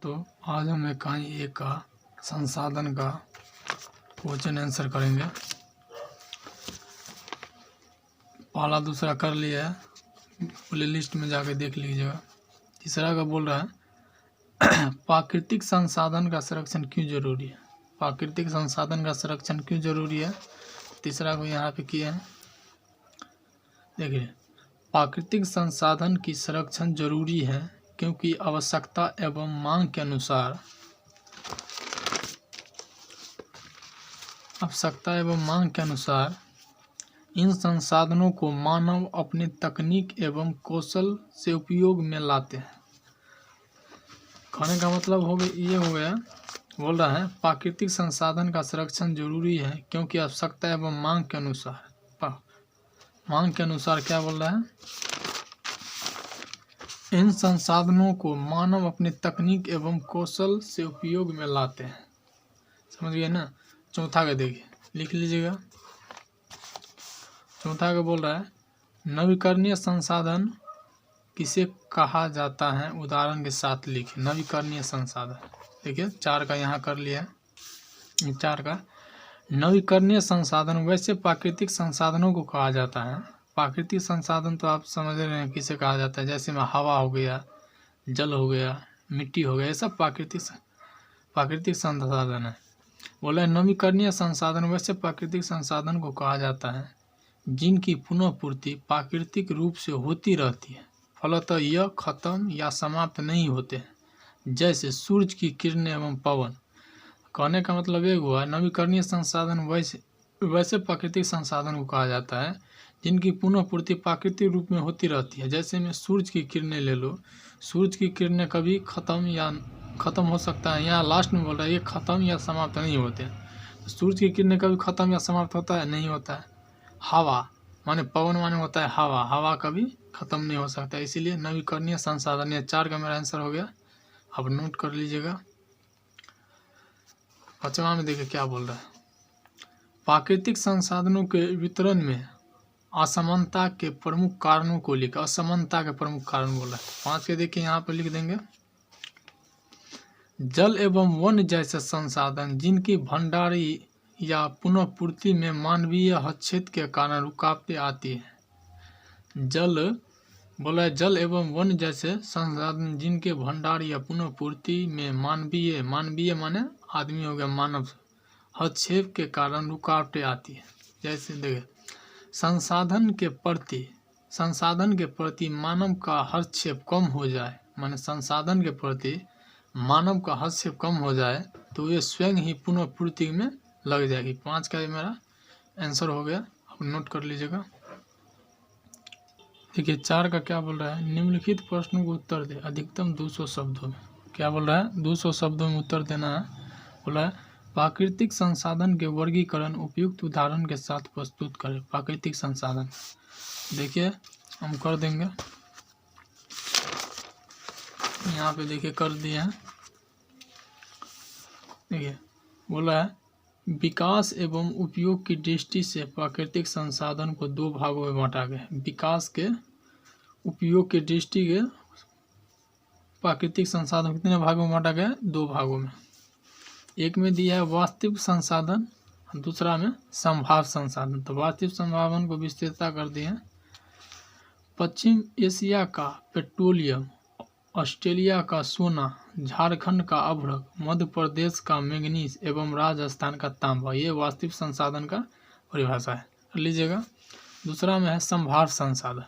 दोस्तों, आज हम इकाई 1 का संसाधन का क्वेश्चन आंसर करेंगे। पहला दूसरा कर लिया है, प्ले लिस्ट में जाके देख लीजिएगा। तीसरा का बोल रहा है प्राकृतिक संसाधन का संरक्षण क्यों जरूरी है। प्राकृतिक संसाधन का संरक्षण क्यों जरूरी है, तीसरा को यहाँ पे किया है। देखिए, प्राकृतिक संसाधन की संरक्षण जरूरी है क्योंकि आवश्यकता एवं मांग के अनुसार इन संसाधनों को मानव अपने तकनीक एवं कौशल से उपयोग में लाते हैं। कहने का मतलब हो गया, बोल रहा है प्राकृतिक संसाधन का संरक्षण जरूरी है क्योंकि आवश्यकता एवं मांग के अनुसार क्या बोल रहा है, इन संसाधनों को मानव अपने तकनीक एवं कौशल से उपयोग में लाते हैं। समझ गए ना। चौथा का देखिए, लिख लीजिएगा। चौथा का बोल रहा है नवीकरणीय संसाधन किसे कहा जाता है, उदाहरण के साथ लिखिए। नवीकरणीय संसाधन देखिए, 4 का यहाँ कर लिया। 4 का नवीकरणीय संसाधन वैसे प्राकृतिक संसाधनों को कहा जाता है। प्राकृतिक संसाधन तो आप समझ रहे हैं किसे कहा जाता है, जैसे में हवा हो गया, जल हो गया, मिट्टी हो गया, ये सब प्राकृतिक संसाधन है। बोला नवीकरणीय संसाधन वैसे प्राकृतिक संसाधन को कहा जाता है जिनकी पुनः पूर्ति प्राकृतिक रूप से होती रहती है, फलतः यह खत्म या समाप्त नहीं होते हैं, जैसे सूरज की किरणें एवं पवन। कहने का मतलब ये हुआ नवीकरणीय संसाधन वैसे प्राकृतिक संसाधन को कहा जाता है जिनकी पुनः पूर्ति प्राकृतिक रूप में होती रहती है। जैसे में सूरज की किरणें ले लो, सूरज की किरणें कभी खत्म हो सकता है, यहाँ लास्ट में बोल रहा है ये खत्म या समाप्त नहीं होते हैं। सूरज की किरणें कभी खत्म या समाप्त होता है, नहीं होता है। हवा माने पवन माने होता है हवा कभी खत्म नहीं हो सकता, इसीलिए नवीकरणीय संसाधन। ये 4 का मेरा आंसर हो गया, अब नोट कर लीजिएगा। 5वां में देखिए क्या बोल रहा है, प्राकृतिक संसाधनों के वितरण में असमानता के प्रमुख कारणों को लिखा। असमानता के प्रमुख कारण बोला है। 5 के देखिए यहाँ पर लिख देंगे, जल एवं वन जैसे संसाधन जिनकी भंडारी या पुनः पूर्ति में मानवीय हस्तक्षेप के कारण रुकावटें आती है। जल एवं वन जैसे संसाधन जिनके भंडार या पुनः पूर्ति में मानवीय माने आदमी हो गया, मानव हस्तक्षेप के कारण रुकावटें आती है। जैसे देखिए, संसाधन के प्रति मानव का हस्तक्षेप कम हो जाए, माने संसाधन के प्रति मानव का हस्तक्षेप कम हो जाए तो ये स्वयं ही पुनः पूर्ति में लग जाएगी। 5 का ये मेरा आंसर हो गया, अब नोट कर लीजिएगा। देखिए 4 का क्या बोल रहा है, निम्नलिखित प्रश्नों को उत्तर दे अधिकतम 200 शब्दों में। क्या बोल रहा है, 200 शब्दों में उत्तर देना है। बोला है प्राकृतिक संसाधन के वर्गीकरण उपयुक्त उदाहरण के साथ प्रस्तुत करें। प्राकृतिक संसाधन देखिए हम कर देंगे, यहाँ पे देखिए कर दिए हैं। देखिए बोला है विकास एवं उपयोग की दृष्टि से प्राकृतिक संसाधन को 2 भागों में बांटा गया। विकास के उपयोग की दृष्टि के प्राकृतिक संसाधन कितने भागों में बांटा गया, 2 भागों में। एक में दिया है वास्तविक संसाधन, दूसरा में संभाव्य संसाधन। तो वास्तविक संसाधन को विस्तृतता कर दिए। पश्चिम एशिया का पेट्रोलियम, ऑस्ट्रेलिया का सोना, झारखंड का अभ्रक, मध्य प्रदेश का मैंगनीज एवं राजस्थान का तांबा, ये वास्तविक संसाधन का परिभाषा है, कर लीजिएगा। दूसरा में है संभाव्य संसाधन।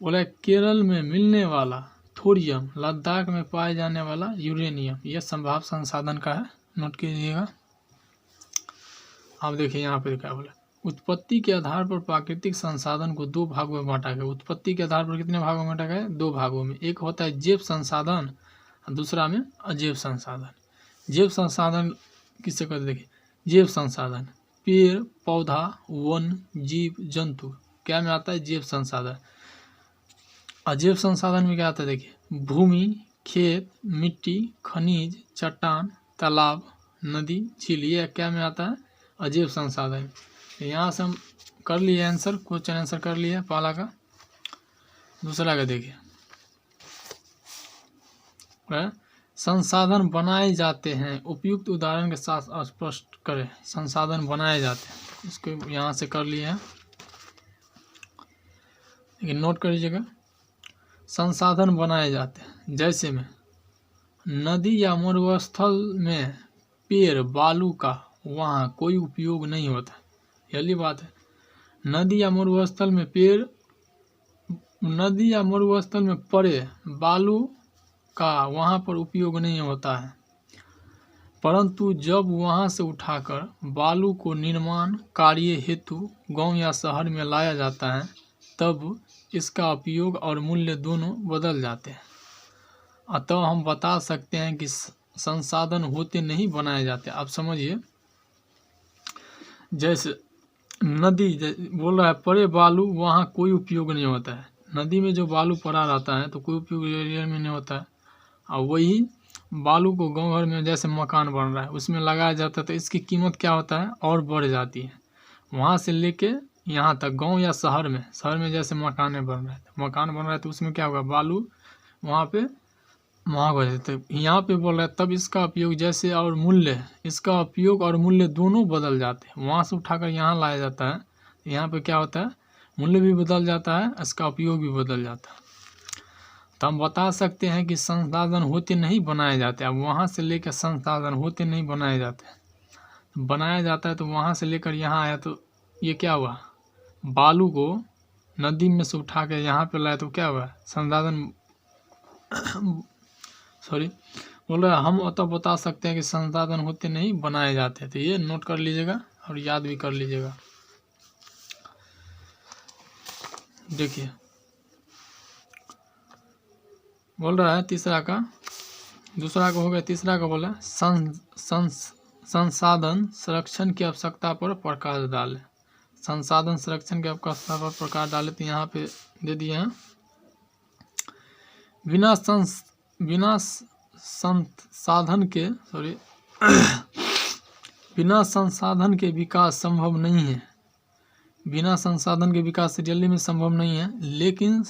बोला केरल में मिलने वाला थोरियम, लद्दाख में पाए जाने वाला यूरेनियम, यह संभाव्य संसाधन का है, नोट कीजिएगा। आप देखिए यहाँ पे क्या बोला, उत्पत्ति के आधार पर प्राकृतिक संसाधन को 2 भागों में बांटा गया। उत्पत्ति के आधार पर कितने भागों में बांटा गया, 2 भागों में। एक होता है जैव संसाधन, दूसरा में अजैव संसाधन। जैव संसाधन किसे कहते, देखिए जैव संसाधन पेड़ पौधा वन जीव जंतु, क्या में आता है, जैव संसाधन। अजैव संसाधन में क्या आता है, देखिए भूमि, खेत, मिट्टी, खनिज, चट्टान, तालाब, नदी, झील, ये क्या में आता है, अजैव संसाधन। यहाँ से हम कर लिए आंसर, क्वेश्चन आंसर कर लिए पहला का। दूसरा का देखिए संसाधन बनाए जाते हैं, उपयुक्त उदाहरण के साथ स्पष्ट करें। संसाधन बनाए जाते हैं, इसको यहाँ से कर लिए हैं, लेकिन नोट कर लीजिएगा। संसाधन बनाए जाते हैं, जैसे में नदी या मरुस्थल में पेड़ बालू का वहाँ कोई उपयोग नहीं होता। यही बात है, नदी या मरुस्थल में पड़े बालू का वहाँ पर उपयोग नहीं होता है, परंतु जब वहाँ से उठाकर बालू को निर्माण कार्य हेतु गांव या शहर में लाया जाता है, तब इसका उपयोग और मूल्य दोनों बदल जाते हैं। अतः हम बता सकते हैं कि संसाधन होते नहीं बनाए जाते। आप समझिए, जैसे नदी बोल रहा है पड़े बालू वहाँ कोई उपयोग नहीं होता है। नदी में जो बालू पड़ा रहता है तो कोई उपयोग एरिया में नहीं होता है, और वही बालू को गांव घर में जैसे मकान बन रहा है उसमें लगाया जाता है, तो इसकी कीमत क्या होता है और बढ़ जाती है। वहाँ से लेके यहाँ तक गांव या शहर में जैसे मकान बन रहा है तो उसमें क्या होगा, बालू वहाँ पे महंगा हो जाता है। यहाँ पे बोल रहा है तब इसका उपयोग जैसे और मूल्य, इसका उपयोग और मूल्य दोनों बदल जाते हैं। वहाँ से उठाकर यहाँ लाया जाता है, यहाँ पे क्या होता है, मूल्य भी बदल जाता है, इसका उपयोग भी बदल जाता है। तो हम बता सकते हैं कि संसाधन होते नहीं बनाए जाते। अब वहाँ से लेकर संसाधन होते नहीं बनाए जाते, बनाया जाता है तो वहाँ से लेकर यहाँ आया तो ये क्या हुआ, बालू को नदी में से उठा के यहाँ पे लाया तो क्या हुआ, संसाधन बोल रहे हम तो बता सकते हैं कि संसाधन होते नहीं बनाए जाते। तो ये नोट कर लीजिएगा और याद भी कर लीजिएगा। देखिए बोल रहा है दूसरा का हो गया, तीसरा का बोला संसाधन संरक्षण की आवश्यकता पर प्रकाश डाले। संसाधन संरक्षण की आवश्यकता पर प्रकाश डाले तो यहाँ पे दे दिए हैं, बिना संसाधन के विकास संभव नहीं है। बिना संसाधन के विकास दिल्ली में संभव नहीं है, लेकिन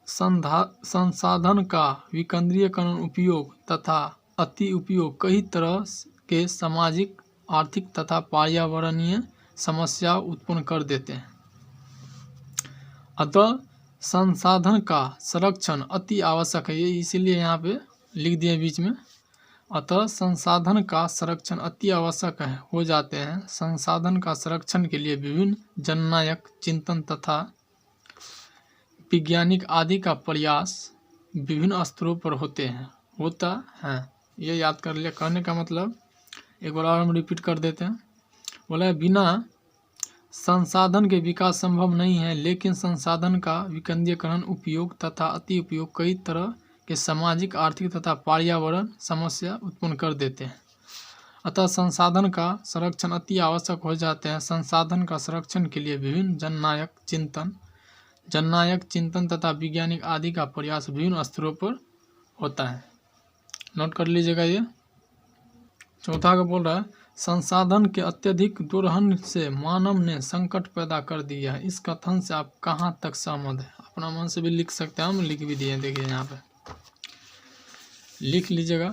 संसाधन का विकेंद्रीकरण, उपयोग तथा अति उपयोग कई तरह के सामाजिक, आर्थिक तथा पर्यावरणीय समस्या उत्पन्न कर देते हैं। अतः संसाधन का संरक्षण अति आवश्यक है, ये इसीलिए यहाँ पे लिख दिए बीच में। अतः संसाधन का संरक्षण अति आवश्यक है हो जाते हैं। संसाधन का संरक्षण के लिए विभिन्न जननायक चिंतन तथा वैज्ञानिक आदि का प्रयास विभिन्न स्तरों पर होता है। ये याद कर लिया। कहने का मतलब एक बार और हम रिपीट कर देते हैं। बोला बिना संसाधन के विकास संभव नहीं है, लेकिन संसाधन का विकेंद्रीकरण, उपयोग तथा अति उपयोग कई तरह के सामाजिक, आर्थिक तथा पर्यावरण समस्या उत्पन्न कर देते हैं। अतः संसाधन का संरक्षण अति आवश्यक हो जाते हैं। संसाधन का संरक्षण के लिए विभिन्न जननायक चिंतन तथा वैज्ञानिक आदि का प्रयास विभिन्न स्तरों पर होता है। नोट कर लीजिएगा। ये चौथा का बोल रहा है संसाधन के अत्यधिक दोहन से मानव ने संकट पैदा कर दिया है। इस कथन से आप कहाँ तक सहमत है? अपना मन से भी लिख सकते हैं, हम लिख भी दिए। देखिए यहाँ पे लिख लीजिएगा।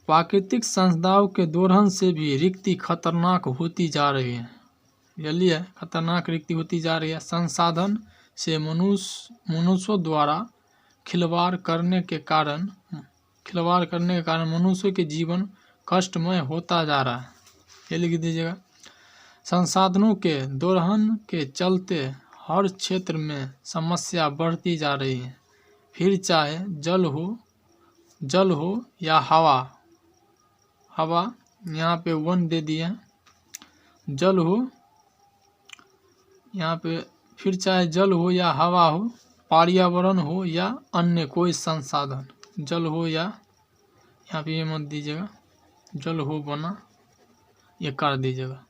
प्राकृतिक संसाधनों के दोहन से भी रिक्ति खतरनाक होती जा रही है। जल्दी है, खतरनाक रिक्ति होती जा रही है। संसाधन से मनुष्यों द्वारा खिलवाड़ करने के कारण मनुष्य के जीवन कष्टमय होता जा रहा है। ये लिख दीजिएगा। संसाधनों के दोहन के चलते हर क्षेत्र में समस्या बढ़ती जा रही है, फिर चाहे जल हो या हवा यहाँ पे 1 दे दिए हैं। जल हो यहाँ पे, फिर चाहे जल हो या हवा हो, पर्यावरण हो या अन्य कोई संसाधन, जल हो या, यहाँ पे ये मत दीजिएगा, जल हो बना ये कर दीजिएगा।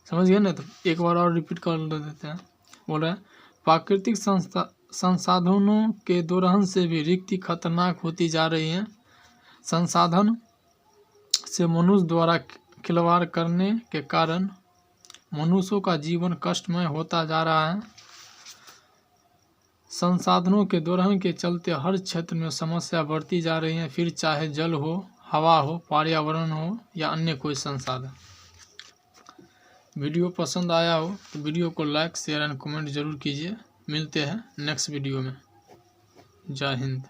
समझ गए ना? तो एक बार और रिपीट कर देते हैं। बोल रहे हैं प्राकृतिक संसाधनों के दोहन से भी रिक्ति खतरनाक होती जा रही है। संसाधन से मनुष्य द्वारा खिलवाड़ करने के कारण मनुष्यों का जीवन कष्टमय होता जा रहा है। संसाधनों के दोहन के चलते हर क्षेत्र में समस्या बढ़ती जा रही है, फिर चाहे जल हो, हवा हो, पर्यावरण हो या अन्य कोई संसाधन। वीडियो पसंद आया हो तो वीडियो को लाइक, शेयर एंड कमेंट जरूर कीजिए। मिलते हैं नेक्स्ट वीडियो में। जय हिंद।